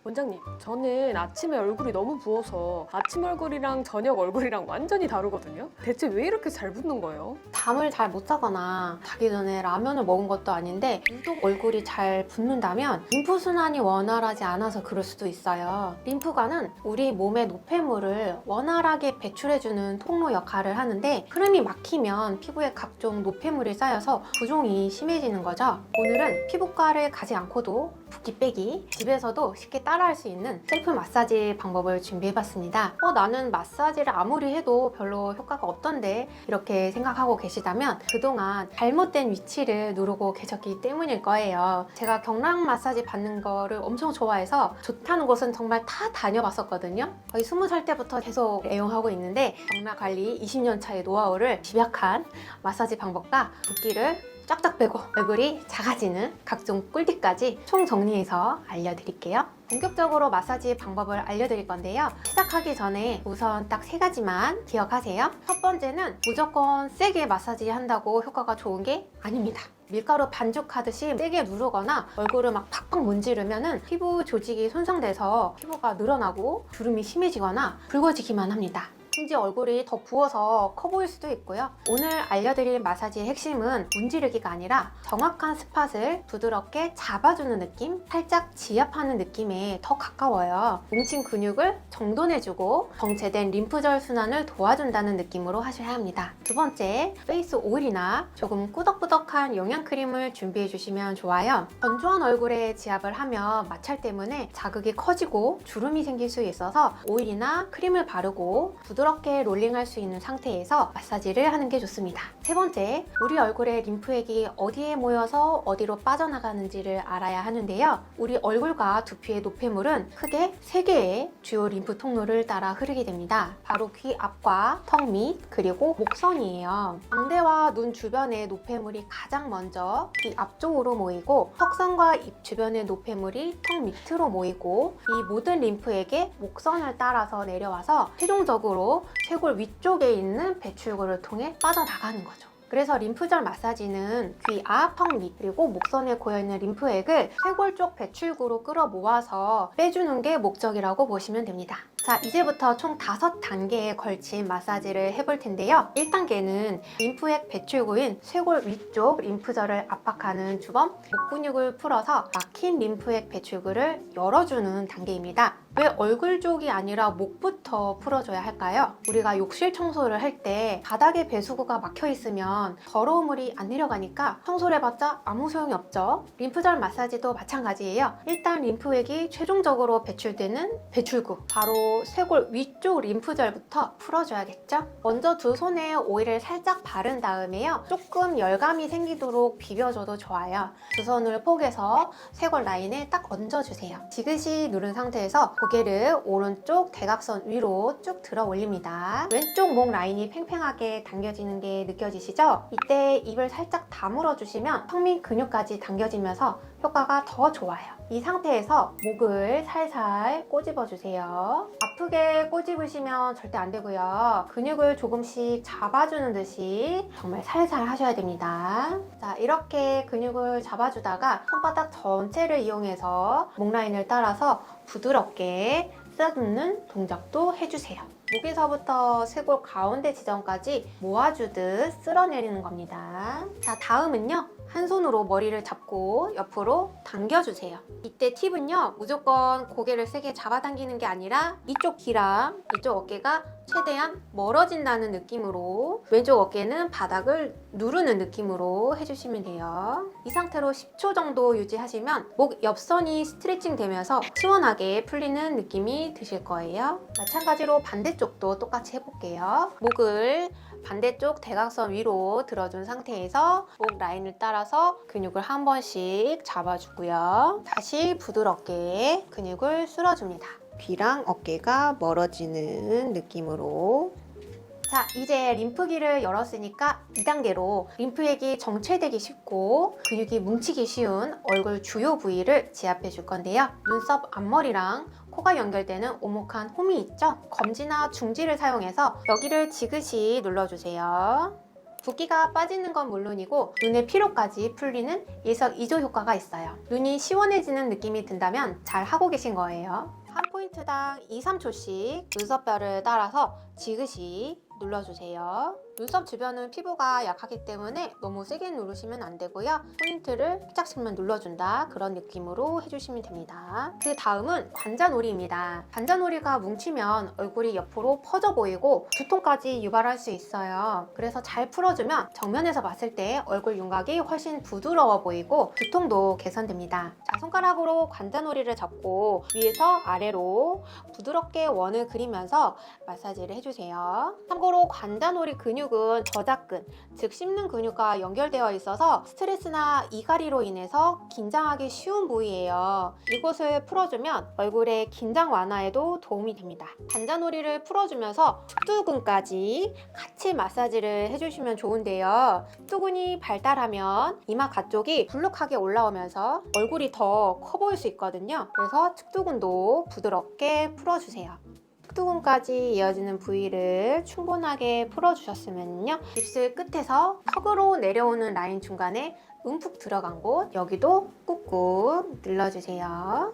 원장님, 저는 아침에 얼굴이 너무 부어서 아침 얼굴이랑 저녁 얼굴이랑 완전히 다르거든요? 대체 왜 이렇게 잘 붓는 거예요? 잠을 잘 못 자거나 자기 전에 라면을 먹은 것도 아닌데 유독 얼굴이 잘 붓는다면 림프순환이 원활하지 않아서 그럴 수도 있어요. 림프관은 우리 몸의 노폐물을 원활하게 배출해주는 통로 역할을 하는데 흐름이 막히면 피부에 각종 노폐물이 쌓여서 부종이 심해지는 거죠. 오늘은 피부과를 가지 않고도 붓기 빼기, 집에서도 쉽게 따라할 수 있는 셀프 마사지 방법을 준비해봤습니다. 나는 마사지를 아무리 해도 별로 효과가 없던데 이렇게 생각하고 계시다면 그동안 잘못된 위치를 누르고 계셨기 때문일 거예요. 제가 경락 마사지 받는 거를 엄청 좋아해서 좋다는 곳은 정말 다 다녀봤었거든요. 거의 20살 때부터 계속 애용하고 있는데 경락 관리 20년 차의 노하우를 집약한 마사지 방법과 붓기를 쫙쫙 빼고 얼굴이 작아지는 각종 꿀팁까지 총 정리해서 알려드릴게요. 본격적으로 마사지 방법을 알려드릴 건데요. 시작하기 전에 우선 딱 3가지만 기억하세요. 첫 번째는 무조건 세게 마사지 한다고 효과가 좋은 게 아닙니다. 밀가루 반죽하듯이 세게 누르거나 얼굴을 막 팍팍 문지르면 피부 조직이 손상돼서 피부가 늘어나고 주름이 심해지거나 붉어지기만 합니다. 심지어 얼굴이 더 부어서 커 보일 수도 있고요. 오늘 알려드릴 마사지의 핵심은 문지르기가 아니라 정확한 스팟을 부드럽게 잡아주는 느낌, 살짝 지압하는 느낌에 더 가까워요. 뭉친 근육을 정돈해주고 정체된 림프절 순환을 도와준다는 느낌으로 하셔야 합니다. 두 번째, 페이스 오일이나 조금 꾸덕꾸덕한 영양크림을 준비해주시면 좋아요. 건조한 얼굴에 지압을 하면 마찰 때문에 자극이 커지고 주름이 생길 수 있어서 오일이나 크림을 바르고 부드럽게 롤링할 수 있는 상태에서 마사지를 하는 게 좋습니다. 세 번째, 우리 얼굴에 림프액이 어디에 모여서 어디로 빠져나가는지를 알아야 하는데요. 우리 얼굴과 두피의 노폐물은 크게 3개의 주요 림프 통로를 따라 흐르게 됩니다. 바로 귀 앞과 턱 밑, 그리고 목선이에요. 광대와 눈 주변의 노폐물이 가장 먼저 귀 앞쪽으로 모이고 턱선과 입 주변의 노폐물이 턱 밑으로 모이고 이 모든 림프액의 목선을 따라서 내려와서 최종적으로 쇄골 위쪽에 있는 배출구를 통해 빠져나가는 거죠. 그래서 림프절 마사지는 귀 앞, 턱 밑, 그리고 목선에 고여있는 림프액을 쇄골 쪽 배출구로 끌어 모아서 빼주는 게 목적이라고 보시면 됩니다. 자, 이제부터 총 5단계에 걸친 마사지를 해볼 텐데요. 1단계는 림프액 배출구인 쇄골 위쪽 림프절을 압박하는 주범, 목 근육을 풀어서 막힌 림프액 배출구를 열어주는 단계입니다. 왜 얼굴 쪽이 아니라 목부터 풀어줘야 할까요? 우리가 욕실 청소를 할 때 바닥에 배수구가 막혀 있으면 더러운 물이 안 내려가니까 청소를 해봤자 아무 소용이 없죠. 림프절 마사지도 마찬가지예요. 일단 림프액이 최종적으로 배출되는 배출구, 바로 쇄골 위쪽 림프절부터 풀어줘야겠죠? 먼저 두 손에 오일을 살짝 바른 다음에요. 조금 열감이 생기도록 비벼줘도 좋아요. 두 손을 포개서 쇄골 라인에 딱 얹어주세요. 지그시 누른 상태에서 고개를 오른쪽 대각선 위로 쭉 들어 올립니다. 왼쪽 목 라인이 팽팽하게 당겨지는 게 느껴지시죠? 이때 입을 살짝 다물어 주시면 턱 밑 근육까지 당겨지면서 효과가 더 좋아요. 이 상태에서 목을 살살 꼬집어 주세요. 아프게 꼬집으시면 절대 안 되고요. 근육을 조금씩 잡아주는 듯이 정말 살살 하셔야 됩니다. 자, 이렇게 근육을 잡아주다가 손바닥 전체를 이용해서 목 라인을 따라서 부드럽게 쓰다듬는 동작도 해주세요. 목에서부터 쇄골 가운데 지점까지 모아주듯 쓸어내리는 겁니다. 자, 다음은요. 한 손으로 머리를 잡고 옆으로 당겨주세요. 이때 팁은요. 무조건 고개를 세게 잡아당기는 게 아니라 이쪽 귀랑 이쪽 어깨가 최대한 멀어진다는 느낌으로 왼쪽 어깨는 바닥을 누르는 느낌으로 해주시면 돼요. 이 상태로 10초 정도 유지하시면 목 옆선이 스트레칭 되면서 시원하게 풀리는 느낌이 드실 거예요. 마찬가지로 반대쪽도 똑같이 해볼게요. 목을 반대쪽 대각선 위로 들어준 상태에서 목 라인을 따라서 근육을 한 번씩 잡아주고요. 다시 부드럽게 근육을 쓸어줍니다. 귀랑 어깨가 멀어지는 느낌으로. 자, 이제 림프기를 열었으니까 2단계로 림프액이 정체되기 쉽고 근육이 뭉치기 쉬운 얼굴 주요 부위를 지압해 줄 건데요. 눈썹 앞머리랑 코가 연결되는 오목한 홈이 있죠? 검지나 중지를 사용해서 여기를 지그시 눌러주세요. 붓기가 빠지는 건 물론이고 눈의 피로까지 풀리는 일석이조 효과가 있어요. 눈이 시원해지는 느낌이 든다면 잘 하고 계신 거예요. 한 포인트당 2, 3초씩 눈썹뼈를 따라서 지그시 눌러주세요. 눈썹 주변은 피부가 약하기 때문에 너무 세게 누르시면 안 되고요. 포인트를 살짝씩만 눌러준다, 그런 느낌으로 해주시면 됩니다. 그 다음은 관자놀이입니다. 관자놀이가 뭉치면 얼굴이 옆으로 퍼져 보이고 두통까지 유발할 수 있어요. 그래서 잘 풀어주면 정면에서 봤을 때 얼굴 윤곽이 훨씬 부드러워 보이고 두통도 개선됩니다. 자, 손가락으로 관자놀이를 잡고 위에서 아래로 부드럽게 원을 그리면서 마사지를 해주세요. 참고로 관자놀이 근육은 저작근, 즉 씹는 근육과 연결되어 있어서 스트레스나 이갈이로 인해서 긴장하기 쉬운 부위예요. 이곳을 풀어주면 얼굴의 긴장 완화에도 도움이 됩니다. 관자놀이를 풀어주면서 측두근까지 같이 마사지를 해주시면 좋은데요. 측두근이 발달하면 이마 가쪽이 불룩하게 올라오면서 얼굴이 더 커 보일 수 있거든요. 그래서 측두근도 부드럽게 풀어주세요. 측두근까지 이어지는 부위를 충분하게 풀어주셨으면요, 입술 끝에서 턱으로 내려오는 라인 중간에 움푹 들어간 곳, 여기도 꾹꾹 눌러주세요.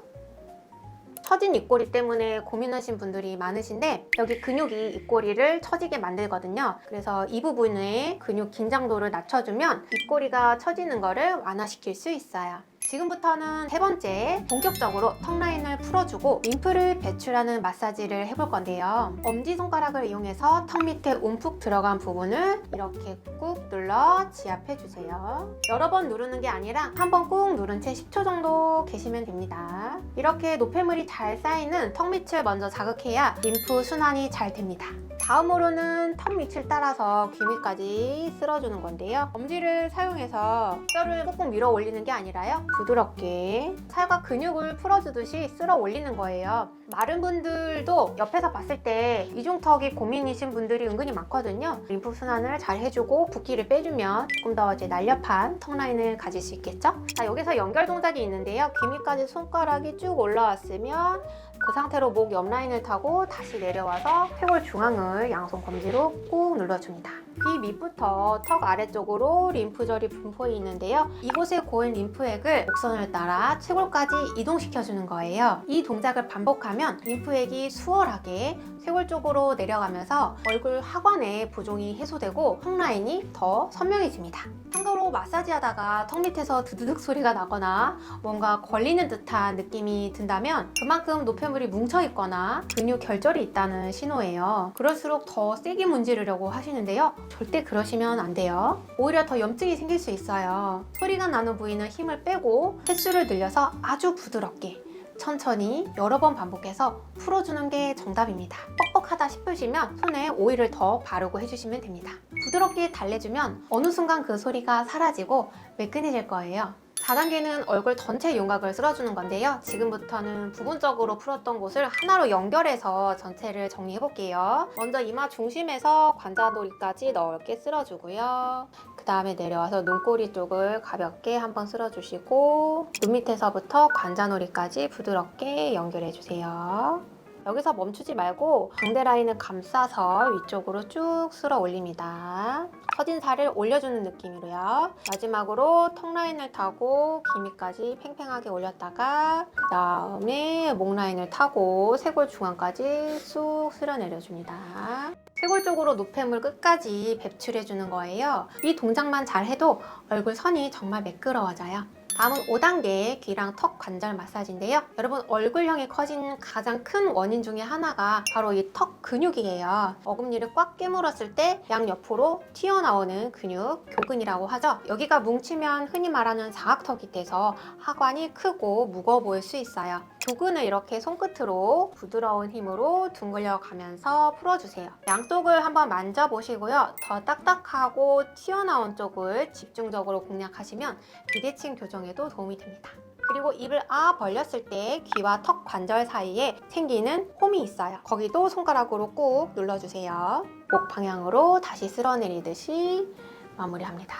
처진 입꼬리 때문에 고민하신 분들이 많으신데 여기 근육이 입꼬리를 처지게 만들거든요. 그래서 이 부분의 근육 긴장도를 낮춰주면 입꼬리가 처지는 거를 완화시킬 수 있어요. 지금부터는 세 번째, 본격적으로 턱 라인을 풀어주고 림프를 배출하는 마사지를 해볼 건데요. 엄지손가락을 이용해서 턱 밑에 움푹 들어간 부분을 이렇게 꾹 눌러 지압해주세요. 여러 번 누르는 게 아니라 한 번 꾹 누른 채 10초 정도 계시면 됩니다. 이렇게 노폐물이 잘 쌓이는 턱 밑을 먼저 자극해야 림프 순환이 잘 됩니다. 다음으로는 턱 밑을 따라서 귀 밑까지 쓸어주는 건데요. 엄지를 사용해서 뼈를 꾹꾹 밀어 올리는 게 아니라요, 부드럽게 살과 근육을 풀어주듯이 쓸어 올리는 거예요. 마른 분들도 옆에서 봤을 때 이중턱이 고민이신 분들이 은근히 많거든요. 림프 순환을 잘 해주고 붓기를 빼주면 조금 더 이제 날렵한 턱 라인을 가질 수 있겠죠? 자, 여기서 연결 동작이 있는데요. 귀 밑까지 손가락이 쭉 올라왔으면 그 상태로 목 옆 라인을 타고 다시 내려와서 쇄골 중앙을 양손 검지로 꾹 눌러줍니다. 귀 밑부터 턱 아래쪽으로 림프절이 분포해 있는데요. 이곳에 고인 림프액을 곡선을 따라 쇄골까지 이동시켜주는 거예요. 이 동작을 반복하면 림프액이 수월하게 쇄골 쪽으로 내려가면서 얼굴 하관의 부종이 해소되고 턱 라인이 더 선명해집니다. 참고로 마사지하다가 턱 밑에서 드드득 소리가 나거나 뭔가 걸리는 듯한 느낌이 든다면 그만큼 노폐물이 뭉쳐있거나 근육 결절이 있다는 신호예요. 그럴수록 더 세게 문지르려고 하시는데요. 절대 그러시면 안 돼요. 오히려 더 염증이 생길 수 있어요. 소리가 나는 부위는 힘을 빼고 횟수를 늘려서 아주 부드럽게 천천히 여러 번 반복해서 풀어주는 게 정답입니다. 뻑뻑하다 싶으시면 손에 오일을 더 바르고 해주시면 됩니다. 부드럽게 달래주면 어느 순간 그 소리가 사라지고 매끈해질 거예요. 4단계는 얼굴 전체 윤곽을 쓸어주는 건데요. 지금부터는 부분적으로 풀었던 곳을 하나로 연결해서 전체를 정리해 볼게요. 먼저 이마 중심에서 관자놀이까지 넓게 쓸어주고요. 그 다음에 내려와서 눈꼬리 쪽을 가볍게 한번 쓸어주시고 눈 밑에서부터 관자놀이까지 부드럽게 연결해 주세요. 여기서 멈추지 말고 광대 라인을 감싸서 위쪽으로 쭉 쓸어 올립니다. 처진 살을 올려주는 느낌으로요. 마지막으로 턱 라인을 타고 귀 밑까지 팽팽하게 올렸다가 그 다음에 목 라인을 타고 쇄골 중앙까지 쑥 쓸어 내려줍니다. 쇄골 쪽으로 노폐물 끝까지 배출해주는 거예요. 이 동작만 잘 해도 얼굴 선이 정말 매끄러워져요. 다음은 5단계 귀랑 턱 관절 마사지인데요. 여러분, 얼굴형이 커진 가장 큰 원인 중에 하나가 바로 이 턱 근육이에요. 어금니를 꽉 깨물었을 때 양옆으로 튀어나오는 근육, 교근이라고 하죠. 여기가 뭉치면 흔히 말하는 사각턱이 돼서 하관이 크고 무거워 보일 수 있어요. 교근을 이렇게 손끝으로 부드러운 힘으로 둥글려 가면서 풀어주세요. 양쪽을 한번 만져보시고요. 더 딱딱하고 튀어나온 쪽을 집중적으로 공략하시면 비대칭 교정에도 도움이 됩니다. 그리고 입을 벌렸을 때 귀와 턱 관절 사이에 생기는 홈이 있어요. 거기도 손가락으로 꾹 눌러주세요. 목 방향으로 다시 쓸어내리듯이 마무리합니다.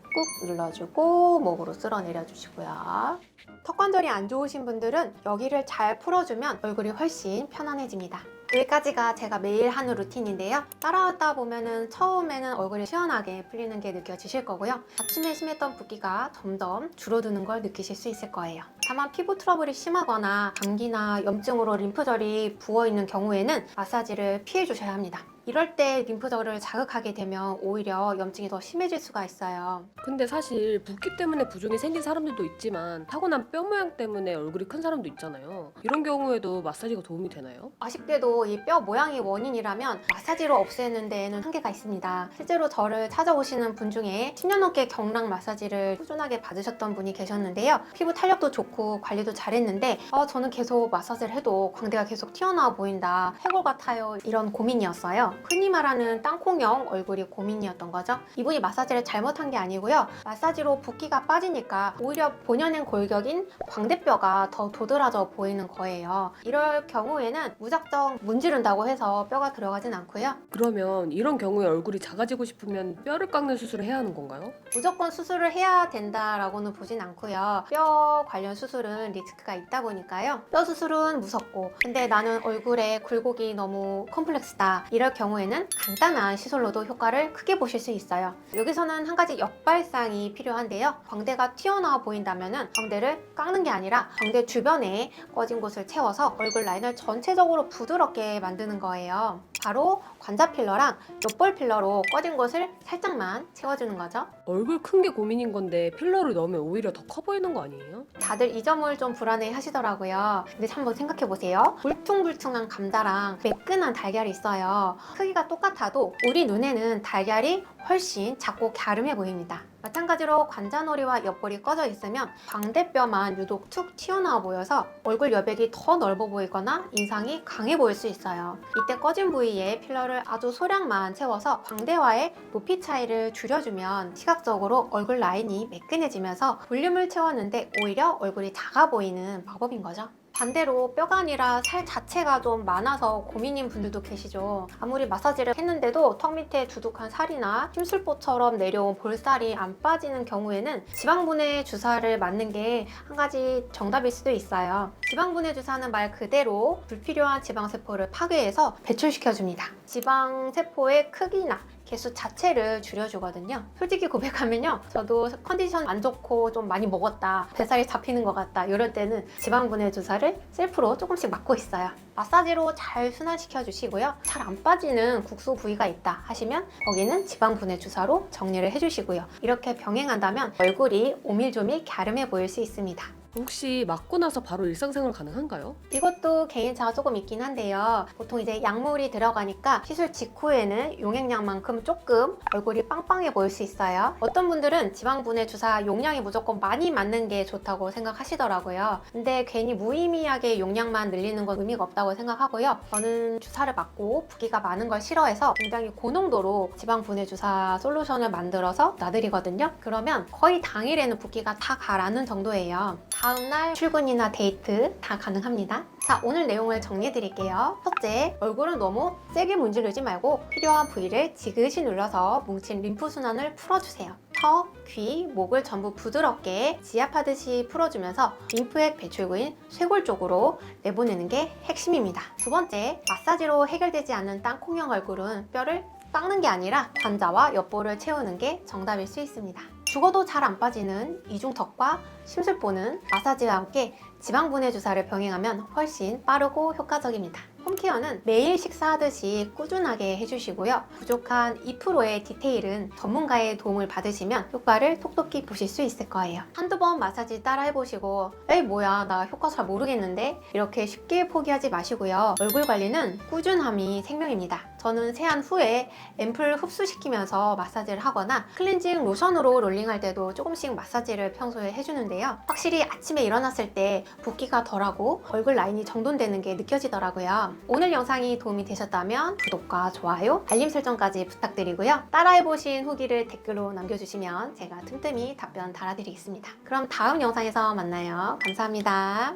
꾹 눌러주고 목으로 쓸어내려 주시고요. 턱 관절이 안 좋으신 분들은 여기를 잘 풀어주면 얼굴이 훨씬 편안해집니다. 여기까지가 제가 매일 하는 루틴인데요. 따라하다 보면은 처음에는 얼굴이 시원하게 풀리는 게 느껴지실 거고요. 아침에 심했던 붓기가 점점 줄어드는 걸 느끼실 수 있을 거예요. 다만 피부 트러블이 심하거나 감기나 염증으로 림프절이 부어있는 경우에는 마사지를 피해 주셔야 합니다. 이럴 때 림프절을 자극하게 되면 오히려 염증이 더 심해질 수가 있어요. 근데 사실 붓기 때문에 부종이 생긴 사람들도 있지만 타고난 뼈 모양 때문에 얼굴이 큰 사람도 있잖아요. 이런 경우에도 마사지가 도움이 되나요? 아쉽게도 이 뼈 모양이 원인이라면 마사지로 없애는 데에는 한계가 있습니다. 실제로 저를 찾아오시는 분 중에 10년 넘게 경락 마사지를 꾸준하게 받으셨던 분이 계셨는데요. 피부 탄력도 좋고 관리도 잘했는데 저는 계속 마사지를 해도 광대가 계속 튀어나와 보인다, 해골 같아요, 이런 고민이었어요. 흔히 말하는 땅콩형 얼굴이 고민이었던 거죠. 이분이 마사지를 잘못한 게 아니고요. 마사지로 붓기가 빠지니까 오히려 본연의 골격인 광대뼈가 더 도드라져 보이는 거예요. 이럴 경우에는 무작정 문지른다고 해서 뼈가 들어가진 않고요. 그러면 이런 경우에 얼굴이 작아지고 싶으면 뼈를 깎는 수술을 해야 하는 건가요? 무조건 수술을 해야 된다라고는 보진 않고요. 뼈 관련 수술은 리스크가 있다 보니까요. 뼈 수술은 무섭고, 근데 나는 얼굴에 굴곡이 너무 컴플렉스다, 이럴 경우에는 간단한 시술로도 효과를 크게 보실 수 있어요. 여기서는 한 가지 역발상이 필요한데요. 광대가 튀어나와 보인다면 광대를 깎는 게 아니라 광대 주변에 꺼진 곳을 채워서 얼굴 라인을 전체적으로 부드럽게 만드는 거예요. 바로 관자 필러랑 옆볼 필러로 꺼진 곳을 살짝만 채워주는 거죠. 얼굴 큰 게 고민인 건데 필러를 넣으면 오히려 더 커 보이는 거 아니에요? 다들 이 점을 좀 불안해 하시더라고요. 근데 한번 생각해 보세요. 울퉁불퉁한 감자랑 매끈한 달걀이 있어요. 크기가 똑같아도 우리 눈에는 달걀이 훨씬 작고 갸름해 보입니다. 마찬가지로 관자놀이와 옆볼이 꺼져 있으면 광대뼈만 유독 툭 튀어나와 보여서 얼굴 여백이 더 넓어 보이거나 인상이 강해 보일 수 있어요. 이때 꺼진 부위에 필러를 아주 소량만 채워서 광대와의 높이 차이를 줄여주면 시각적으로 얼굴 라인이 매끈해지면서 볼륨을 채웠는데 오히려 얼굴이 작아 보이는 방법인 거죠. 반대로 뼈가 아니라 살 자체가 좀 많아서 고민인 분들도 계시죠. 아무리 마사지를 했는데도 턱 밑에 두둑한 살이나 심술보처럼 내려온 볼살이 안 빠지는 경우에는 지방분해 주사를 맞는 게 한 가지 정답일 수도 있어요. 지방분해 주사는 말 그대로 불필요한 지방세포를 파괴해서 배출시켜줍니다. 지방세포의 크기나 개수 자체를 줄여주거든요. 솔직히 고백하면요, 저도 컨디션 안 좋고 좀 많이 먹었다, 뱃살이 잡히는 것 같다, 이럴 때는 지방분해 주사를 셀프로 조금씩 맞고 있어요. 마사지로 잘 순환시켜 주시고요. 잘 안 빠지는 국소 부위가 있다 하시면 거기는 지방분해 주사로 정리를 해주시고요. 이렇게 병행한다면 얼굴이 오밀조밀 갸름해 보일 수 있습니다. 혹시 맞고 나서 바로 일상생활 가능한가요? 이것도 개인차가 조금 있긴 한데요. 보통 이제 약물이 들어가니까 시술 직후에는 용액량만큼 조금 얼굴이 빵빵해 보일 수 있어요. 어떤 분들은 지방분해 주사 용량이 무조건 많이 맞는 게 좋다고 생각하시더라고요. 근데 괜히 무의미하게 용량만 늘리는 건 의미가 없다고 생각하고요. 저는 주사를 맞고 붓기가 많은 걸 싫어해서 굉장히 고농도로 지방분해 주사 솔루션을 만들어서 놔드리거든요. 그러면 거의 당일에는 붓기가 다 가라앉는 정도예요. 다음날 출근이나 데이트 다 가능합니다. 자, 오늘 내용을 정리해 드릴게요. 첫째, 얼굴은 너무 세게 문지르지 말고 필요한 부위를 지그시 눌러서 뭉친 림프 순환을 풀어주세요. 턱, 귀, 목을 전부 부드럽게 지압하듯이 풀어주면서 림프액 배출구인 쇄골 쪽으로 내보내는 게 핵심입니다. 두 번째, 마사지로 해결되지 않는 땅콩형 얼굴은 뼈를 깎는 게 아니라 관자와 옆볼을 채우는 게 정답일 수 있습니다. 죽어도 잘 안 빠지는 이중턱과 심술보는 마사지와 함께 지방분해 주사를 병행하면 훨씬 빠르고 효과적입니다. 홈케어는 매일 식사하듯이 꾸준하게 해주시고요. 부족한 2%의 디테일은 전문가의 도움을 받으시면 효과를 톡톡히 보실 수 있을 거예요. 한두 번 마사지 따라 해보시고 에이 뭐야 나 효과 잘 모르겠는데 이렇게 쉽게 포기하지 마시고요. 얼굴 관리는 꾸준함이 생명입니다. 저는 세안 후에 앰플 흡수시키면서 마사지를 하거나 클렌징 로션으로 롤링할 때도 조금씩 마사지를 평소에 해주는데요. 확실히 아침에 일어났을 때 붓기가 덜하고 얼굴 라인이 정돈되는 게 느껴지더라고요. 오늘 영상이 도움이 되셨다면 구독과 좋아요, 알림 설정까지 부탁드리고요. 따라해보신 후기를 댓글로 남겨주시면 제가 틈틈이 답변 달아드리겠습니다. 그럼 다음 영상에서 만나요. 감사합니다.